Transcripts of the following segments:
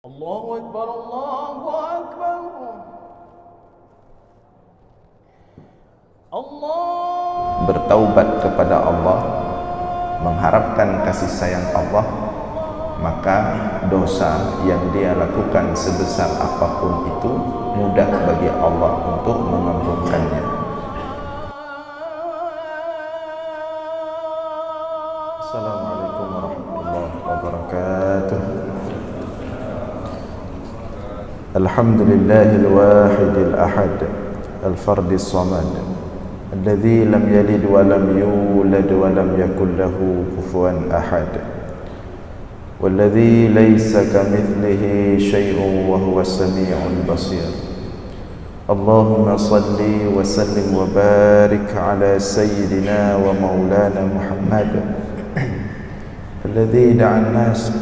Allahu Akbar, Allahu Akbar. Allah. Bertaubat kepada Allah, mengharapkan kasih sayang Allah, maka dosa yang dia lakukan sebesar apapun itu mudah bagi Allah untuk mengampunkannya. Assalamualaikum warahmatullahi wabarakatuh. Alhamdulillahil wahidil ahad, al-fardis samad, alladzi lam yalid wa lam yulad wa lam yakul lahu kufuwan ahad, walladzi laysa kamithlihi syai'un wa huwas samii'ul basir. Allahumma salli wa sallim wa barik ala sayyidina wa maulana Muhammad alladzi da'a an-nas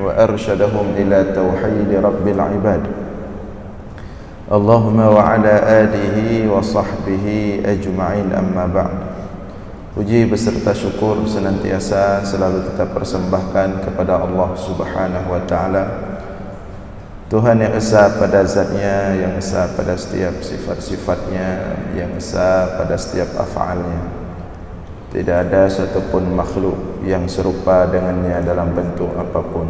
wa arsyadahum ila tauhid rabbil ibad. Allahumma wa ala alihi wa sahbihi ajma'in, amma ba'd. Puji beserta syukur senantiasa selalu kita persembahkan kepada Allah Subhanahu wa ta'ala, Tuhan yang esa pada zatnya, yang esa pada setiap sifat-sifatnya, yang esa pada setiap af'alnya. Tidak ada satupun makhluk yang serupa dengannya dalam bentuk apapun.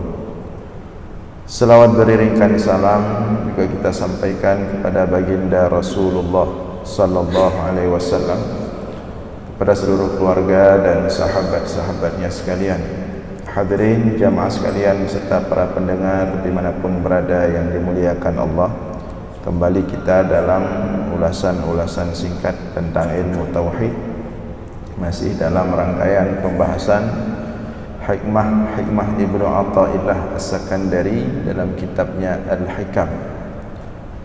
Selawat beriringkan salam juga kita sampaikan kepada baginda Rasulullah sallallahu alaihi wasallam, kepada seluruh keluarga dan sahabat-sahabatnya sekalian. Hadirin jamaah sekalian serta para pendengar dimanapun berada yang dimuliakan Allah, kembali kita dalam ulasan-ulasan singkat tentang ilmu tauhid, masih dalam rangkaian pembahasan hikmah Ibnu Athaillah As-Sakandari dalam kitabnya Al-Hikam.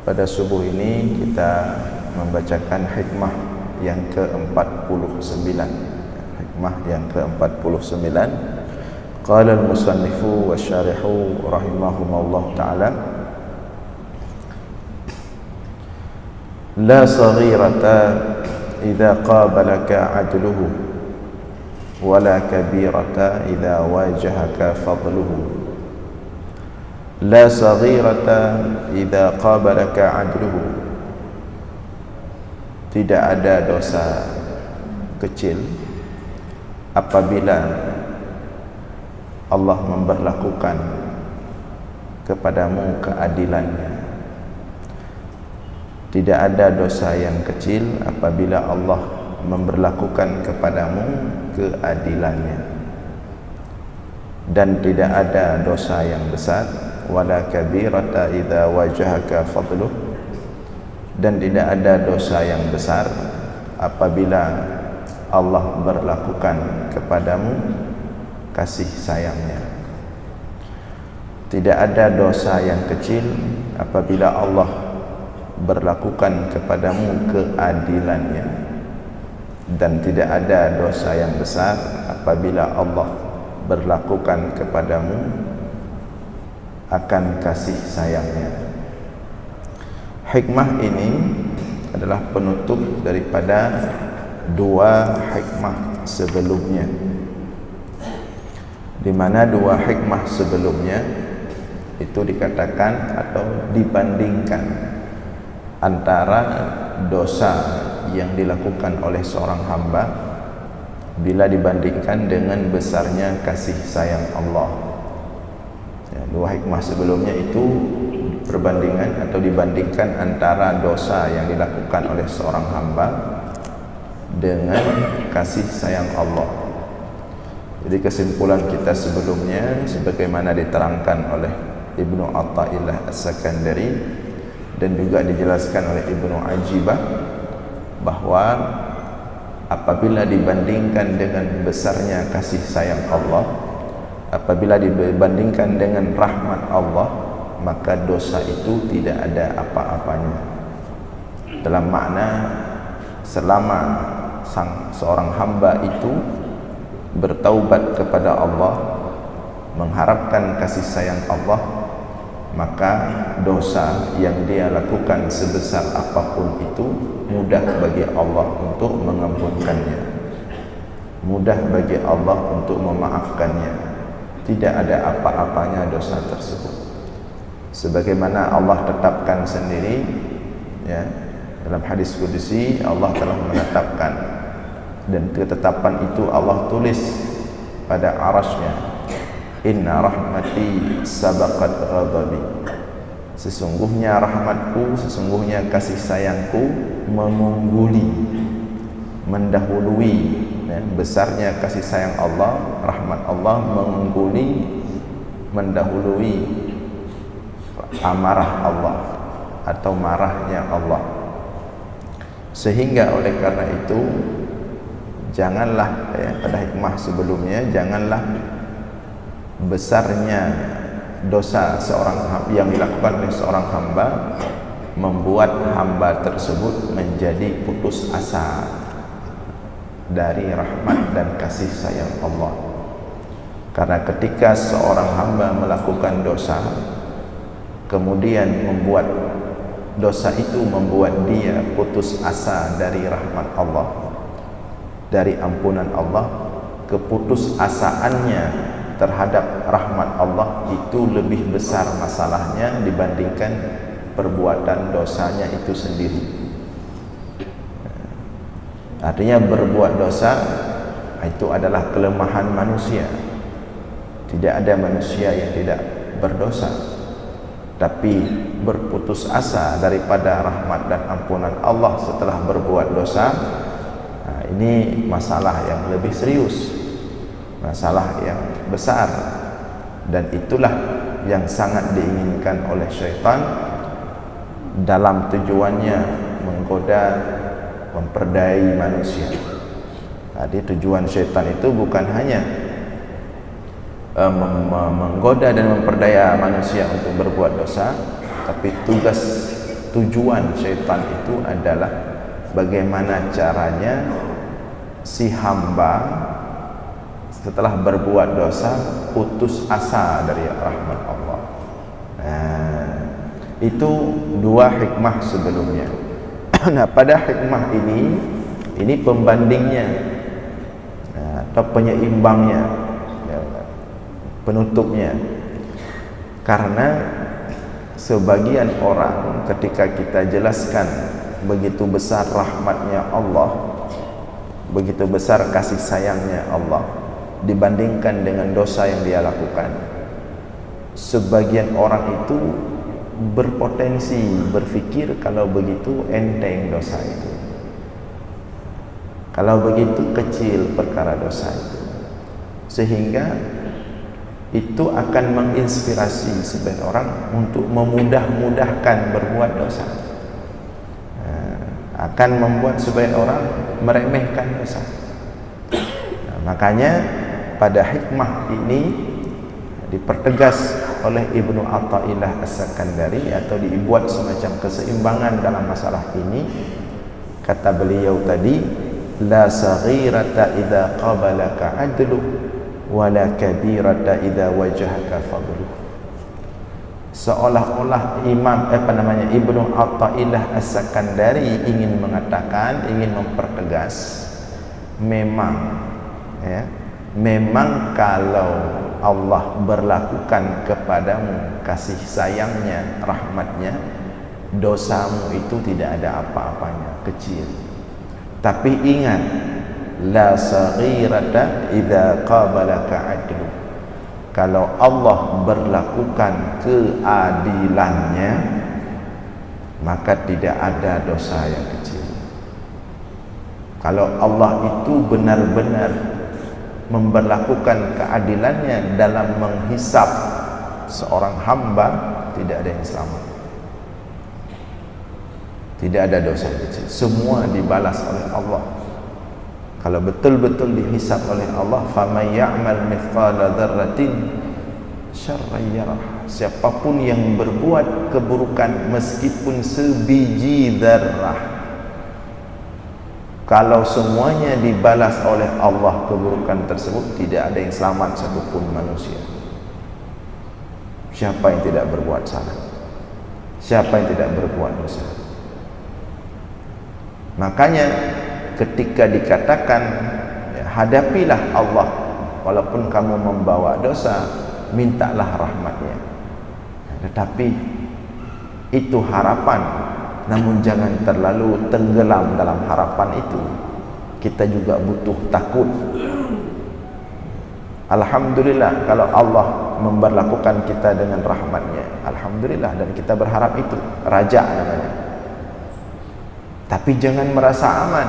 Pada subuh ini kita membacakan hikmah yang ke-49. Hikmah yang ke-49. Qala al-musannifu wa syarihu rahimahumullah ta'ala, la saghirata idza qabalaka adluhu wala kabirata idza wajahaka fadluhu. La saghirata idza qabalaka adluhu, tidak ada dosa kecil apabila Allah memberlakukan kepadamu keadilannya. Tidak ada dosa yang kecil apabila Allah memberlakukan kepadamu keadilannya, dan tidak ada dosa yang besar, wala kabirata idza wajahaka fadluh, dan tidak ada dosa yang besar apabila Allah berlakukan kepadamu kasih sayangnya. Tidak ada dosa yang kecil apabila Allah berlakukan kepadamu keadilannya, dan tidak ada dosa yang besar apabila Allah berlakukan kepadamu akan kasih sayangnya. Hikmah ini adalah penutup daripada dua hikmah sebelumnya, di mana dua hikmah sebelumnya itu dikatakan atau dibandingkan antara dosa yang dilakukan oleh seorang hamba bila dibandingkan dengan besarnya kasih sayang Allah. Ya, dua hikmah sebelumnya itu perbandingan atau dibandingkan antara dosa yang dilakukan oleh seorang hamba dengan kasih sayang Allah. Jadi kesimpulan kita sebelumnya sebagaimana diterangkan oleh Ibnu Athaillah As-Sakandari dan juga dijelaskan oleh Ibnu Ajibah, bahwa apabila dibandingkan dengan besarnya kasih sayang Allah, apabila dibandingkan dengan rahmat Allah, maka dosa itu tidak ada apa-apanya. Dalam makna selama seorang hamba itu bertaubat kepada Allah, mengharapkan kasih sayang Allah, maka dosa yang dia lakukan sebesar apapun itu mudah bagi Allah untuk mengampunkannya, mudah bagi Allah untuk memaafkannya. Tidak ada apa-apanya dosa tersebut. sebagaimana Allah tetapkan sendiri, ya, dalam hadis qudsi Allah telah menetapkan, dan ketetapan itu Allah tulis pada arasy-Nya, inna rahmati sabaqat ghadabi, sesungguhnya rahmatku, sesungguhnya kasih sayangku mengungguli, mendahului, ya, besarnya kasih sayang Allah, rahmat Allah mengungguli, mendahului amarah Allah atau marahnya Allah. Sehingga oleh karena itu janganlah, ya, pada hikmah sebelumnya, janganlah besarnya dosa yang dilakukan oleh seorang hamba membuat hamba tersebut menjadi putus asa dari rahmat dan kasih sayang Allah. Karena ketika seorang hamba melakukan dosa, kemudian dosa itu membuat dia putus asa dari rahmat Allah, dari ampunan Allah, keputusasaannya terhadap rahmat Allah itu lebih besar masalahnya dibandingkan perbuatan dosanya itu sendiri. Artinya berbuat dosa itu adalah kelemahan manusia. Tidak ada manusia yang tidak berdosa, tapi berputus asa daripada rahmat dan ampunan Allah setelah berbuat dosa, nah, ini masalah yang lebih serius, masalah yang besar, dan itulah yang sangat diinginkan oleh syaitan dalam tujuannya menggoda, memperdayai manusia. Jadi tujuan syaitan itu bukan hanya menggoda dan memperdaya manusia untuk berbuat dosa, tapi tujuan syaitan itu adalah bagaimana caranya si hamba setelah berbuat dosa putus asa dari rahmat Allah. Nah, itu dua hikmah sebelumnya. Nah, pada hikmah ini pembandingnya, atau penyeimbangnya, penutupnya. Karena sebagian orang ketika kita jelaskan begitu besar rahmatnya Allah, begitu besar kasih sayangnya Allah dibandingkan dengan dosa yang dia lakukan, sebagian orang itu berpotensi berpikir kalau begitu enteng dosa itu, kalau begitu kecil perkara dosa itu, sehingga itu akan menginspirasi sebagian orang untuk memudah-mudahkan berbuat dosa, akan membuat sebagian orang meremehkan dosa. Makanya pada hikmah ini dipertegas oleh Ibnu Athaillah As-Sakandari, atau dibuat semacam keseimbangan dalam masalah ini. Kata beliau tadi, la saghirata idza qabalaka adlu wala kabirata idza wajahaka fadlu. Seolah-olah Ibnu Athaillah As-Sakandari ingin mengatakan, ingin mempertegas, memang kalau Allah berlakukan kepadamu kasih sayangnya, rahmatnya, dosamu itu tidak ada apa-apanya, kecil. Tapi ingat, la saghirata idza qabalaka adlu, kalau Allah berlakukan keadilannya, maka tidak ada dosa yang kecil. Kalau Allah itu benar-benar memberlakukan keadilannya dalam menghisab seorang hamba, tidak ada yang selamat, tidak ada dosa kecil, semua dibalas oleh Allah. Kalau betul-betul dihisab oleh Allah, faman ya'mal mithqala dzarratin syarran yarah, siapapun yang berbuat keburukan meskipun sebiji dzarrah, kalau semuanya dibalas oleh Allah keburukan tersebut, tidak ada yang selamat satupun manusia. Siapa yang tidak berbuat salah? Siapa yang tidak berbuat dosa? Makanya ketika dikatakan, ya, hadapilah Allah walaupun kamu membawa dosa, mintalah rahmatnya. Tetapi itu harapan, namun jangan terlalu tenggelam dalam harapan itu. Kita juga butuh takut. Alhamdulillah kalau Allah memberlakukan kita dengan rahmatnya, alhamdulillah, dan kita berharap itu, raja namanya. Tapi jangan merasa aman,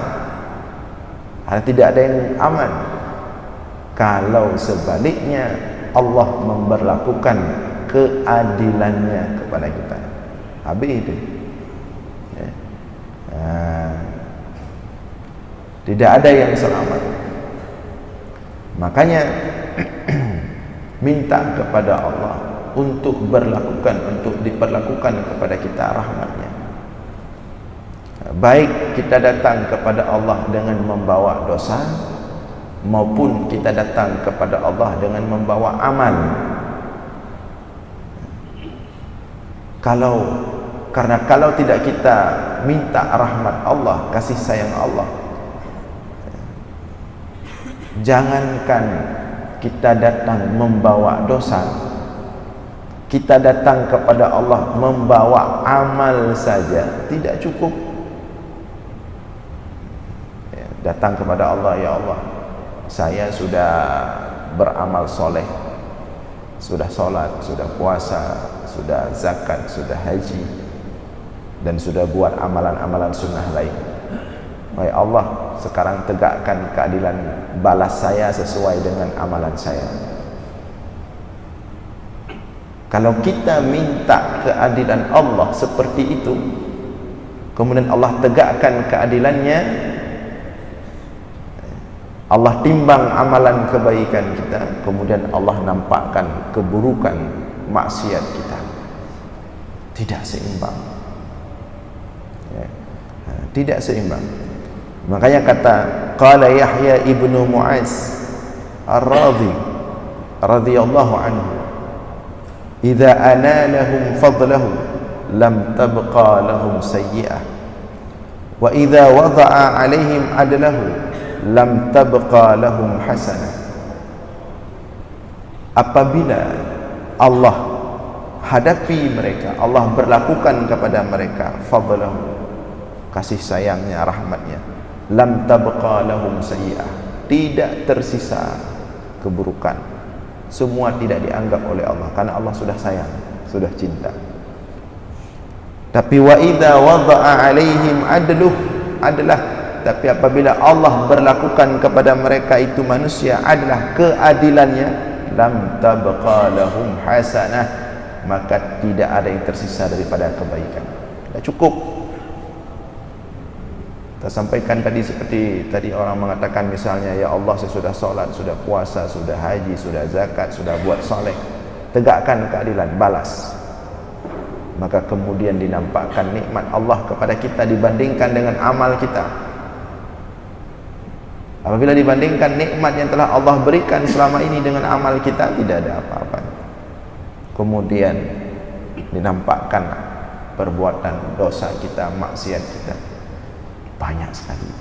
karena tidak ada yang aman. Kalau sebaliknya Allah memberlakukan keadilannya kepada kita, habis itu ya. Tidak ada yang selamat. Makanya minta kepada Allah untuk diperlakukan kepada kita rahmatnya. Baik kita datang kepada Allah dengan membawa dosa, maupun kita datang kepada Allah dengan membawa amal. Kalau tidak kita minta rahmat Allah, kasih sayang Allah, jangankan kita datang membawa dosa, kita datang kepada Allah membawa amal saja tidak cukup. Datang kepada Allah, ya Allah, saya sudah beramal soleh, sudah sholat, sudah puasa, sudah zakat, sudah haji, dan sudah buat amalan-amalan sunnah lain. Wahai Allah, sekarang tegakkan keadilan, balas saya sesuai dengan amalan saya. Kalau kita minta keadilan Allah seperti itu, kemudian Allah tegakkan keadilannya, Allah timbang amalan kebaikan kita, kemudian Allah nampakkan keburukan maksiat kita, tidak seimbang ya. Tidak seimbang. Makanya kata qala Yahya ibnu Mu'az ar-Radhi radhiyallahu anhu, idza analahum fadlahu lam tabqa lahum sayyi'ah, wa idza wada'a alaihim adlahu lam tabqa lahum hasanah. Apabila Allah hadapi mereka, Allah berlakukan kepada mereka fadlahu, kasih sayangnya, rahmatnya, lam tabqa lahum sayyi'ah, tidak tersisa keburukan. Semua tidak dianggap oleh Allah, karena Allah sudah sayang, sudah cinta. Tapi wa idza wada'a alaihim adalah, tapi apabila Allah berlakukan kepada mereka itu manusia adalah keadilannya, lam tabqa lahum hasanah, maka tidak ada yang tersisa daripada kebaikan. Tidak cukup. Kita sampaikan tadi, seperti tadi orang mengatakan misalnya, ya Allah, saya sudah sholat, sudah puasa, sudah haji, sudah zakat, sudah buat soleh, tegakkan keadilan, balas. Maka kemudian dinampakkan nikmat Allah kepada kita dibandingkan dengan amal kita. Apabila dibandingkan nikmat yang telah Allah berikan selama ini dengan amal kita, tidak ada apa-apa. Kemudian dinampakkan perbuatan dosa kita, maksiat kita, banyak sekali,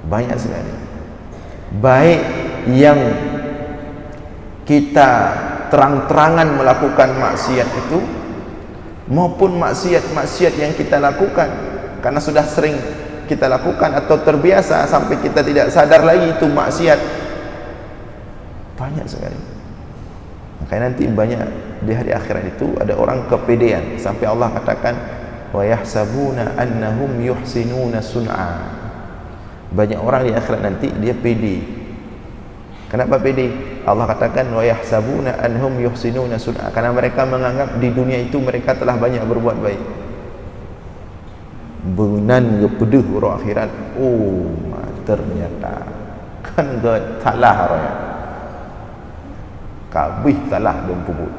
banyak sekali. Baik yang kita terang-terangan melakukan maksiat itu, maupun maksiat-maksiat yang kita lakukan karena sudah sering kita lakukan atau terbiasa sampai kita tidak sadar lagi itu maksiat, banyak sekali. Makanya nanti banyak di hari akhirat itu ada orang kepedean sampai Allah katakan wa yahsabuna annahum yuhsinuna sun'a. Banyak orang di akhirat nanti dia pede. Kenapa pede? Allah katakan wa yahsabuna annahum yuhsinuna sun'a, karena mereka menganggap di dunia itu mereka telah banyak berbuat baik. Benan kepeduh orang akhirat, oh ternyata kan gak salah raya, kabih salah dan puput.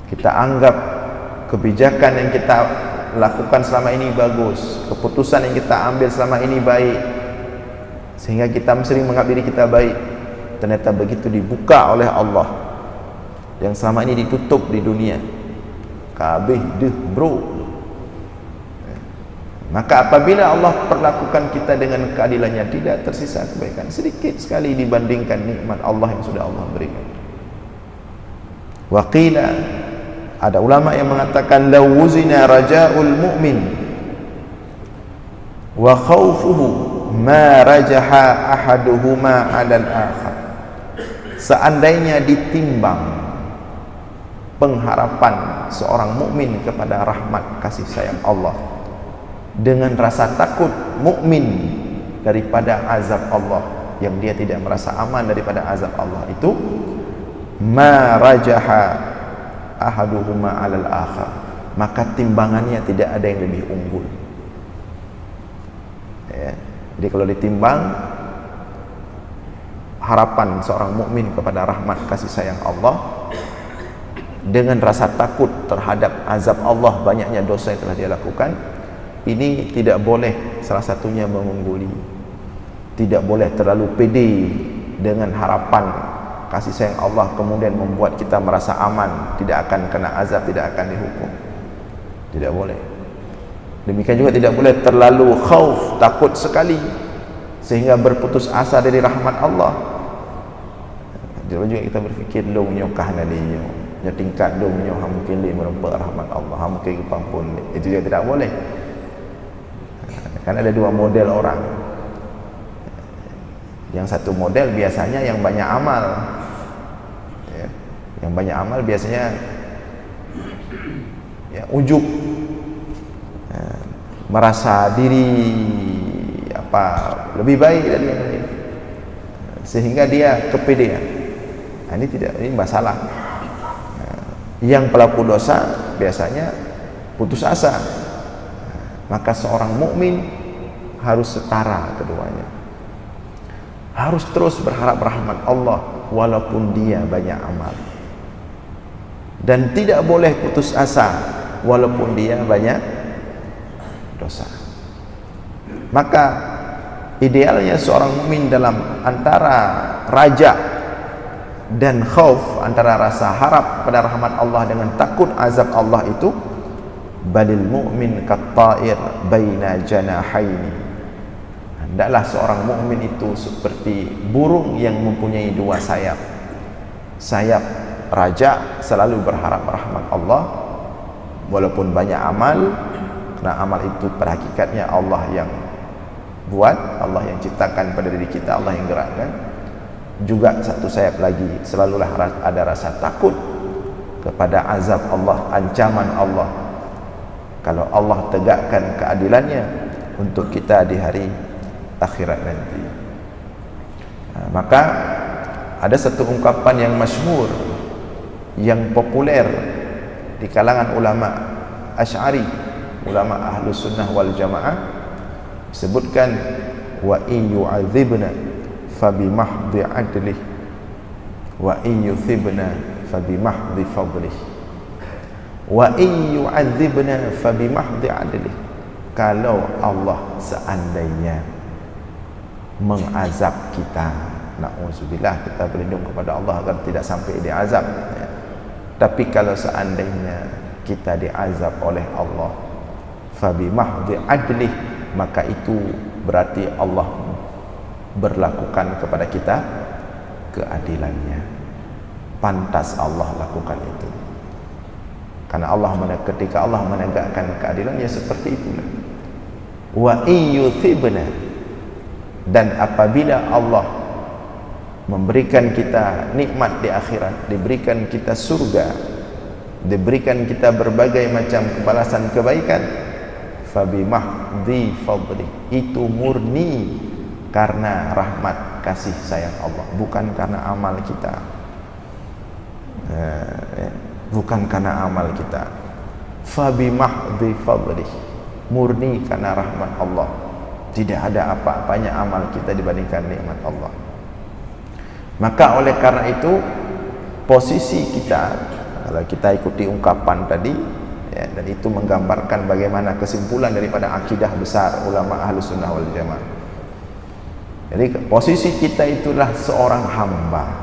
Kita anggap kebijakan yang kita lakukan selama ini bagus, keputusan yang kita ambil selama ini baik, sehingga kita sering menganggap diri kita baik. Ternyata begitu dibuka oleh Allah yang selama ini ditutup di dunia, kabih deh bro. Maka apabila Allah perlakukan kita dengan keadilannya, tidak tersisa kebaikan sedikit sekali dibandingkan nikmat Allah yang sudah Allah berikan. Wa qila Ada ulama yang mengatakan law wuzina raja'ul mu'min wa khawfuhu ma rajaha ahaduhuma 'ala al-akhar. Seandainya ditimbang pengharapan seorang mukmin kepada rahmat kasih sayang Allah dengan rasa takut mukmin daripada azab Allah, yang dia tidak merasa aman daripada azab Allah, itu ma rajaha ahaduhuma 'alal akhar, maka timbangannya tidak ada yang lebih unggul. Ya. Jadi kalau ditimbang harapan seorang mukmin kepada rahmat kasih sayang Allah dengan rasa takut terhadap azab Allah, banyaknya dosa yang telah dia lakukan, ini tidak boleh salah satunya mengungguli. Tidak boleh terlalu pede dengan harapan kasih sayang Allah kemudian membuat kita merasa aman, tidak akan kena azab, tidak akan dihukum. Tidak boleh. Demikian juga tidak boleh terlalu khauf, takut sekali sehingga berputus asa dari rahmat Allah. Jangan juga kita berfikir dong nyokah nadi nyo tingkat dong nyo mungkin li merempak rahmat Allah, mungkin pampun. Itu juga tidak boleh. Kan ada dua model orang. Yang satu model biasanya yang banyak amal, ya. Yang banyak amal biasanya ya, ujub, ya, merasa diri lebih baik dari yang lain, sehingga dia kepedean. Nah, ini masalah. Yang pelaku dosa biasanya putus asa. Maka seorang mukmin harus setara keduanya. Harus terus berharap rahmat Allah walaupun dia banyak amal, dan tidak boleh putus asa walaupun dia banyak dosa. Maka idealnya seorang mukmin dalam antara raja dan khauf, antara rasa harap pada rahmat Allah dengan takut azab Allah, itu balil mu'min katta'ir baina janahaini. Hendaklah seorang mukmin itu seperti burung yang mempunyai dua sayap. Sayap raja selalu berharap rahmat Allah walaupun banyak amal, karena amal itu pada hakikatnya Allah yang buat, Allah yang ciptakan pada diri kita, Allah yang gerakkan. Juga satu sayap lagi, selalulah ada rasa takut kepada azab Allah, ancaman Allah kalau Allah tegakkan keadilannya untuk kita di hari akhirat nanti. Maka ada satu ungkapan yang masyhur, yang populer di kalangan ulama Asy'ari, ulama Ahlus Sunnah wal Jamaah, disebutkan wa in yu'adzibna fabimahdi adlih wa in yuthibna fabimahdi fadlih wa in yu'adzibna fabimahdi adlih. Kalau Allah seandainya mengazab kita, na'udzubillah, kita berlindung kepada Allah agar tidak sampai diazab, ya. Tapi kalau seandainya kita diazab oleh Allah, fabimahdi adlih, maka itu berarti Allah berlakukan kepada kita keadilannya. Pantas Allah lakukan itu, karena Allah ketika Allah menegakkan keadilannya seperti itulah. Wa iyuthibna, dan apabila Allah memberikan kita nikmat di akhirat, diberikan kita surga, diberikan kita berbagai macam kebalasan kebaikan, fabimahdi fadli, itu murni karena rahmat kasih sayang Allah, bukan karena amal kita. Bukan karena amal kita. Fabimahdi fadli, murni karena rahmat Allah. Tidak ada apa-apanya amal kita dibandingkan nikmat Allah. Maka oleh karena itu, posisi kita, kalau kita ikuti ungkapan tadi, ya, dan itu menggambarkan bagaimana kesimpulan daripada akidah besar ulama Ahlus Sunnah wal Jamaah. Jadi posisi kita itulah seorang hamba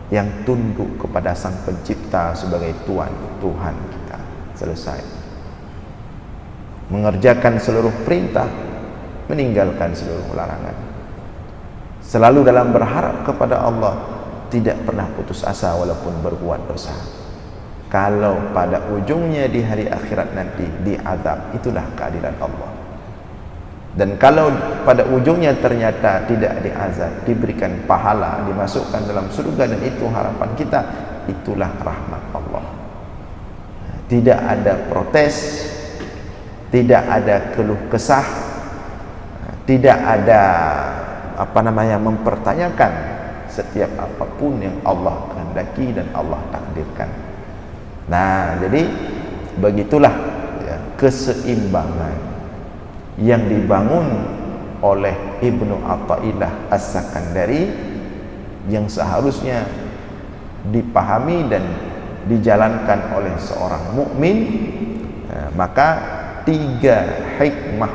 yang tunduk kepada Sang Pencipta sebagai Tuhan kita. Selesai. Mengerjakan seluruh perintah, meninggalkan seluruh larangan. Selalu dalam berharap kepada Allah, tidak pernah putus asa walaupun berbuat dosa. Kalau pada ujungnya di hari akhirat nanti diazab, itulah keadilan Allah. Dan kalau pada ujungnya ternyata tidak diazab, diberikan pahala, dimasukkan dalam surga, dan itu harapan kita, itulah rahmat Allah. Tidak ada protes, tidak ada keluh kesah, tidak ada mempertanyakan setiap apapun yang Allah kehendaki dan Allah takdirkan. Nah, jadi begitulah ya, keseimbangan yang dibangun oleh Ibnu Athaillah As-Sakandari, yang seharusnya dipahami dan dijalankan oleh seorang mukmin. Maka 3 hikmah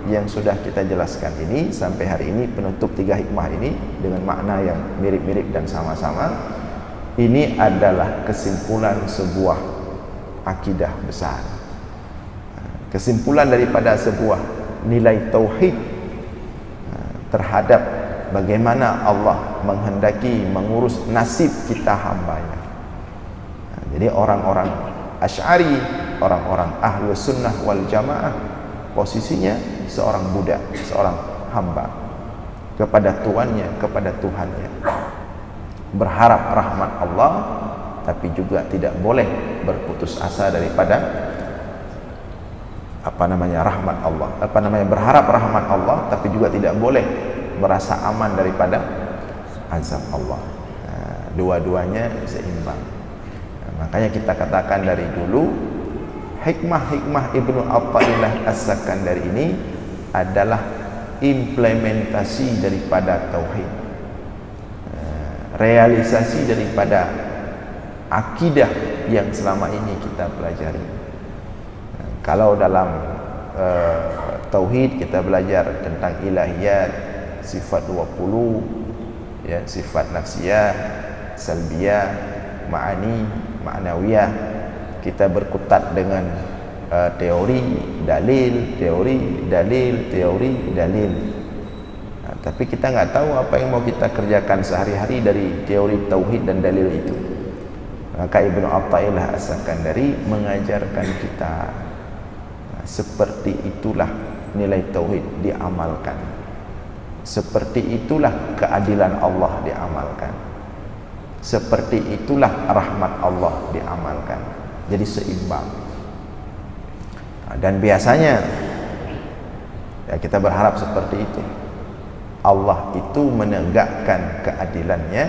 yang sudah kita jelaskan ini sampai hari ini, penutup 3 hikmah ini dengan makna yang mirip-mirip dan sama-sama, ini adalah kesimpulan sebuah akidah besar, kesimpulan daripada sebuah nilai tauhid terhadap bagaimana Allah menghendaki mengurus nasib kita hambanya. Jadi orang-orang Asy'ari, orang-orang Ahlus Sunnah wal Jamaah, posisinya seorang budak, seorang hamba kepada tuannya, kepada Tuhannya, berharap rahmat Allah, tapi juga tidak boleh berputus asa daripada rahmat Allah. Berharap rahmat Allah, tapi juga tidak boleh merasa aman daripada azab Allah. Dua-duanya seimbang. Makanya kita katakan dari dulu, hikmah-hikmah Ibnu Athaillah As-Sakandari ini adalah implementasi daripada tauhid, realisasi daripada akidah yang selama ini kita pelajari. Kalau dalam tauhid kita belajar tentang ilahiyat, sifat 20 ya, sifat nafsiyah, salbiyah, ma'ani, ma'nawiyah. Kita berkutat dengan teori, dalil, teori, dalil, teori, dalil. Tapi kita nggak tahu apa yang mau kita kerjakan sehari-hari dari teori tauhid dan dalil itu. Maka Ibnu Athaillah As-Sakandari mengajarkan kita, seperti itulah nilai tauhid diamalkan, seperti itulah keadilan Allah diamalkan, seperti itulah rahmat Allah diamalkan. Jadi seimbang. Dan biasanya ya, kita berharap seperti itu. Allah itu menegakkan keadilannya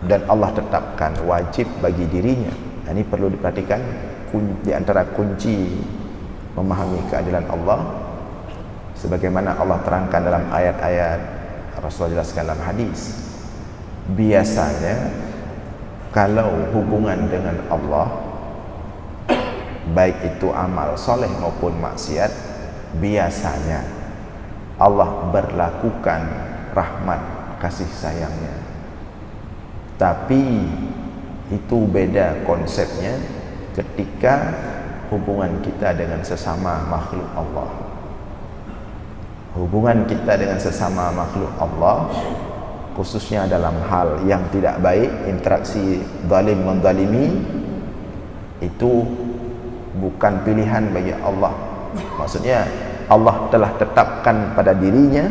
dan Allah tetapkan wajib bagi dirinya. Ini perlu diperhatikan, di antara kunci memahami keadilan Allah, sebagaimana Allah terangkan dalam ayat-ayat, Rasulullah jelaskan dalam hadis. Biasanya kalau hubungan dengan Allah, baik itu amal soleh maupun maksiat, biasanya Allah berlakukan rahmat kasih sayangnya. Tapi itu beda konsepnya ketika hubungan kita dengan sesama makhluk Allah. Hubungan kita dengan sesama makhluk Allah, khususnya dalam hal yang tidak baik, interaksi zalim menzalimi, itu bukan pilihan bagi Allah. Maksudnya Allah telah tetapkan pada dirinya,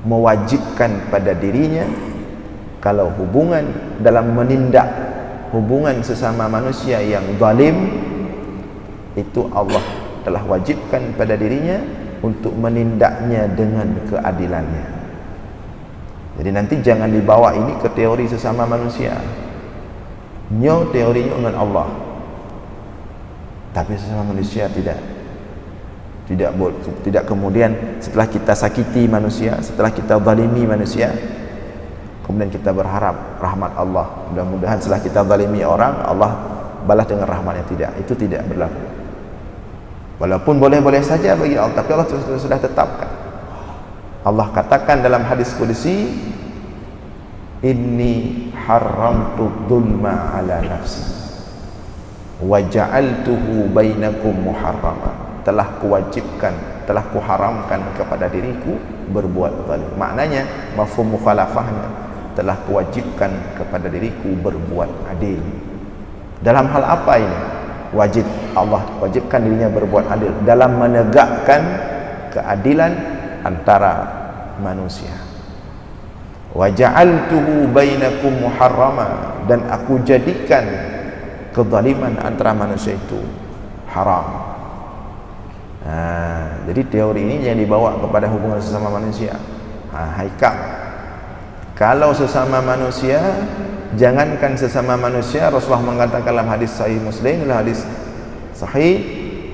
mewajibkan pada dirinya, kalau hubungan dalam menindak hubungan sesama manusia yang zalim, itu Allah telah wajibkan pada dirinya untuk menindaknya dengan keadilannya. Jadi nanti jangan dibawa ini ke teori sesama manusia. Nyo teorinya dengan Allah, tapi sesama manusia tidak kemudian setelah kita sakiti manusia, setelah kita zalimi manusia, kemudian kita berharap rahmat Allah. Mudah-mudahan setelah kita zalimi orang, Allah balas dengan rahmatnya. Tidak, itu tidak berlaku. Walaupun boleh-boleh saja bagi Allah, tapi Allah sudah tetapkan. Allah katakan dalam hadis qudsi, inni haramtu dzulma ala nafsi wa ja'altuhu bainakum muharrama. Telah kuwajibkan, telah kuharamkan kepada diriku berbuat zalim. Maknanya mafhum mukhalafahnya, telah kuwajibkan kepada diriku berbuat adil. Dalam hal apa ini? Wajib, Allah wajibkan dirinya berbuat adil dalam menegakkan keadilan antara manusia. Wa ja'altuhu bainakum muharrama, dan aku jadikan kezaliman antara manusia itu haram. Jadi teori ini yang dibawa kepada hubungan sesama manusia. Haikal, kalau sesama manusia, jangankan sesama manusia, Rasulullah mengatakan dalam hadis sahih Muslim, dalam hadis sahih,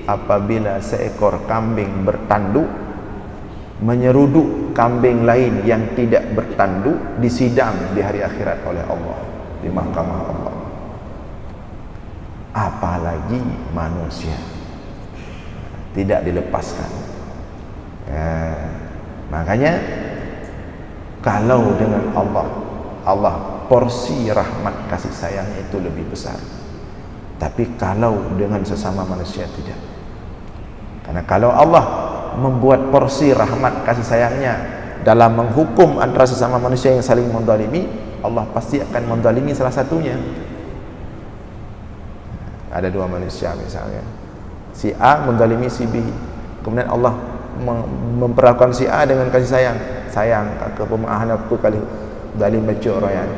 apabila seekor kambing bertanduk menyeruduk kambing lain yang tidak bertanduk, disidang di hari akhirat oleh Allah di mahkamah Allah. Apalagi manusia, tidak dilepaskan. Makanya kalau dengan Allah porsi rahmat kasih sayangnya itu lebih besar. Tapi kalau dengan sesama manusia tidak. Karena kalau Allah membuat porsi rahmat kasih sayangnya dalam menghukum antara sesama manusia yang saling menzalimi, Allah pasti akan menzalimi salah satunya. Ada dua manusia misalnya, si A menzalimi si B, kemudian Allah memperlakukan si A dengan kasih sayang ke pemahaman aku kali zalim macam orang,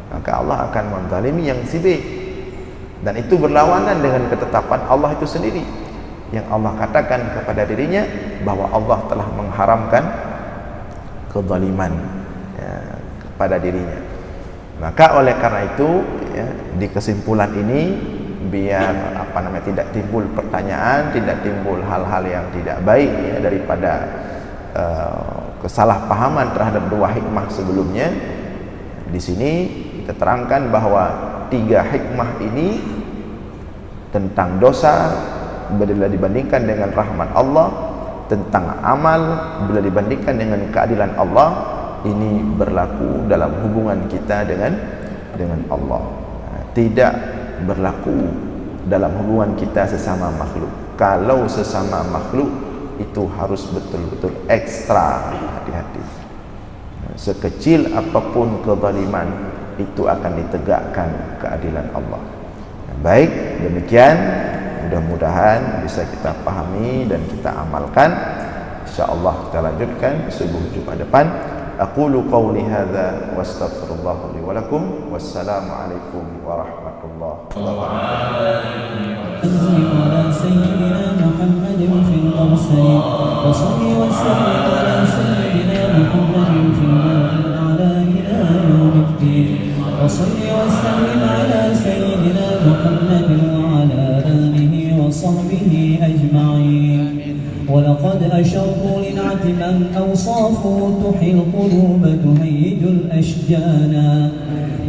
maka Allah akan menzalimi yang si B, dan itu berlawanan dengan ketetapan Allah itu sendiri yang Allah katakan kepada dirinya bahwa Allah telah mengharamkan kezaliman kepada dirinya. Maka oleh karena itu di kesimpulan ini, biar tidak timbul pertanyaan, tidak timbul hal-hal yang tidak baik daripada kesalahpahaman terhadap dua hikmah sebelumnya, di sini kita terangkan bahwa tiga hikmah ini tentang dosa bila dibandingkan dengan rahmat Allah, tentang amal bila dibandingkan dengan keadilan Allah, ini berlaku dalam hubungan kita dengan Allah, tidak berlaku dalam hubungan kita sesama makhluk. Kalau sesama makhluk itu harus betul-betul ekstra hati-hati. Sekecil apapun kezaliman, itu akan ditegakkan keadilan Allah. Baik, demikian mudah-mudahan bisa kita pahami dan kita amalkan. InsyaAllah kita lanjutkan subuh Jumat depan. Aqulu qawli hadza wa astaghfirullah li wa lakum. Wassalamualaikum warahmatullahi ولقد أشروا لنعت من أوصافه تحيي القلوب تهيج الأشجانا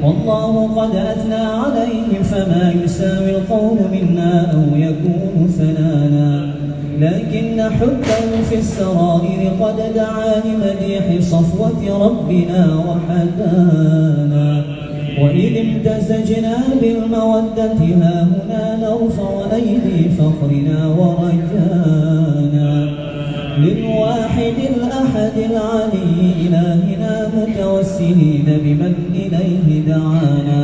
والله قد أثنى عليه فما يساوي القول منا أو يكون ثنانا لكن حبه في السرائر قد دعا لمديح صفوة ربنا وحدانا وإذ امتزجنا بالمودة ها هنا نرفع أيدي فخرنا ورجانا للواحد الأحد العلي إلهنا متوسلين بمن إليه دعانا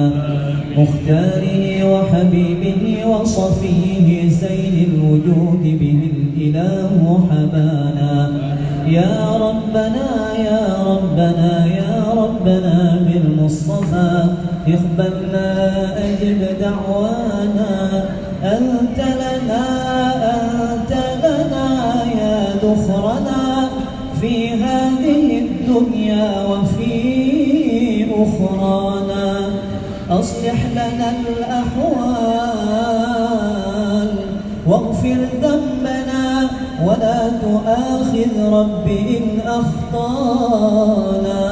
مختاره وحبيبه وصفيه زين الوجود به الإله حبانا يا ربنا يا ربنا يا ربنا بالمصطفى اقبلنا أجب دعوانا أنت لنا يا ذخرنا في هذه الدنيا وفي أخرانا أصلح لنا الأحوال واغفر ذنبنا ولا تؤاخذ رب إن أخطانا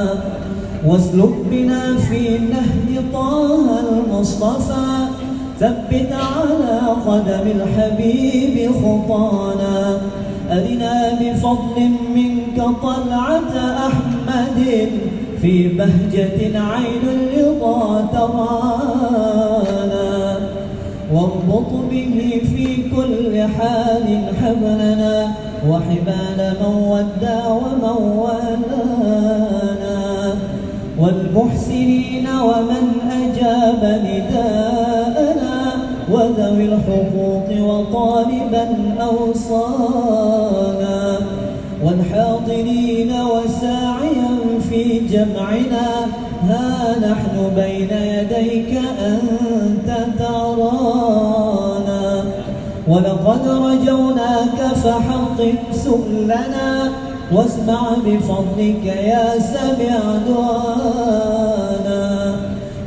واسلك بنا في نهج طه المصطفى ثبت على قدم الحبيب خطانا أرنا بفضل منك طلعة أحمد في بهجة عين الرضا ترانا واربط به في كل حال حبلنا وحبال من ودى ومن والانا والمحسنين ومن أجاب نداءنا وذوي الحقوق وطالبا أوصانا والحاضرين وساعيا في جمعنا ها نحن بين يديك أنت ترانا ولقد رجوناك فحقق سؤلنا واسمع بفضلك يا سميع دعانا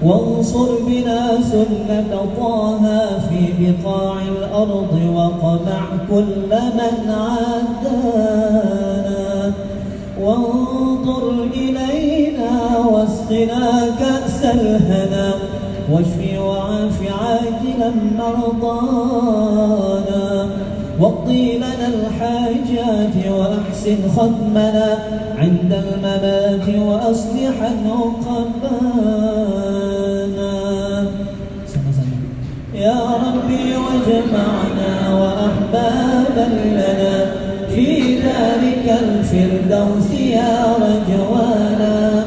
وانصر بنا سنة طه في بقاع الأرض وقمع كل من عادانا وانظر إلينا واسقنا كأس الهنا واشفي وعاف عاجلا مرضانا واقضي لنا الحاجات وأحسن ختمنا عند الممات وأصلح عقبانا يا ربي وجمعنا وأحبابا لنا في ذلك الفردوس يا رجوانا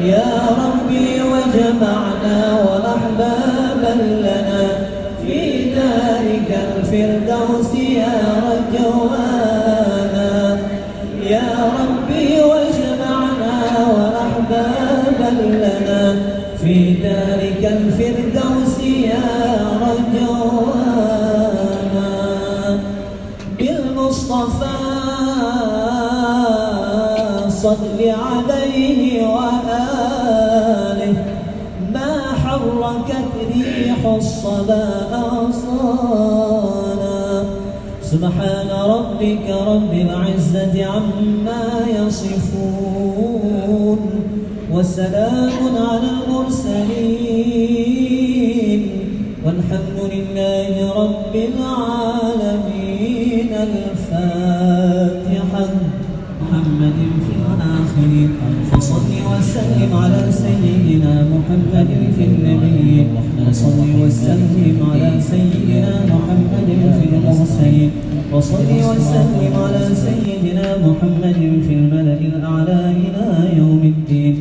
يا ربي وجمعنا وأحبابا لنا في ذلك الفردوس يا رجوانا يا ربي وجمعنا وأحبابا لنا في ذلك الفردوس يا رجوانا بالمصطفى صل عليه وآله ما حركت ريح الصبا أغصانا سبحان ربك رب العزة عما يصفون وسلام على المرسلين والحمد لله رب العالمين. الفاتحة. محمد في الآخرين فصل وسلم على سيدنا محمد في النبيين وصل وسلم على سيدنا محمد في المرسلين وصل وسلم على سيدنا محمد في الملأ الأعلى إلى يوم الدين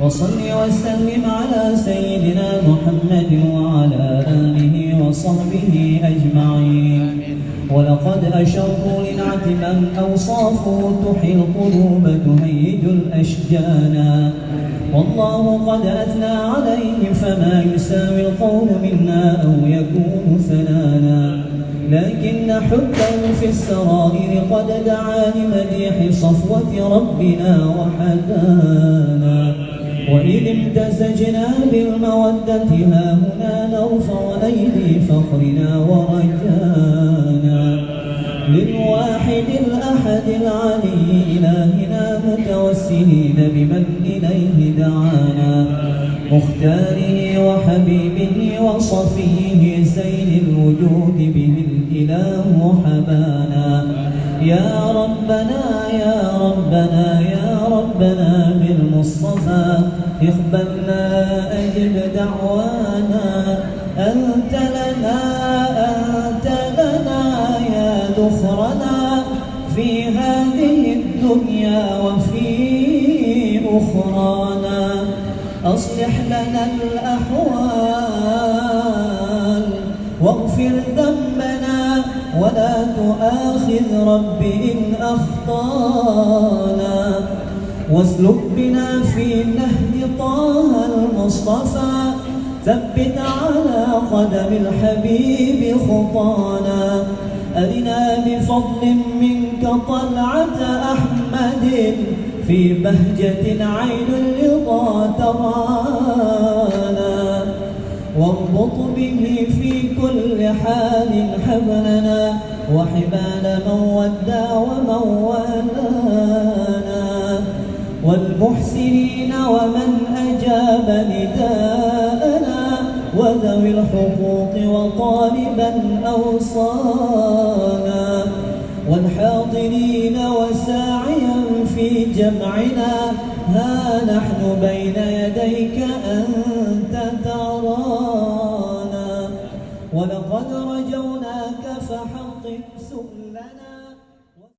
وصل وسلم على سيدنا محمد وعلى آله وصحبه أجمعين. ولقد أشروا لنعت من أوصافه تحيي القلوب تهيج الأشجانا والله قد أثنى عليه فما يساوي القول منا أو يكون ثنانا لكن حبه في السرائر قد دعا لمديح صفوة ربنا وحدانا وإذ امتزجنا بالمودة ها هنا نرفع أيدي فخرنا ورجانا للواحد الأحد العلي إلهنا متوسلين بمن إليه دعانا مختاره وحبيبه وصفيه زين الوجود به الإله حبانا يا ربنا يا ربنا يا ربنا بالمصطفى اقبلنا أجب دعوانا أنت لنا يا ذخرنا في هذه الدنيا وفي أخرانا أصلح لنا الأحوال واغفر ذنبنا ولا تؤاخذ رب إن أخطانا واسلك بنا في نهج طه المصطفى ثبت على قدم الحبيب خطانا أرنا بفضل منك طلعة أحمد في بهجة عين الرضا ترانا واربط به في كل حال حبلنا وحبال من ودى ومن والانا والمحسنين ومن أجاب نداءنا وذوي الحقوق وطالبا أوصانا والحاضرين وساعيا في جمعنا ها نحن بين يديك أنت ترانا ولقد رجوناك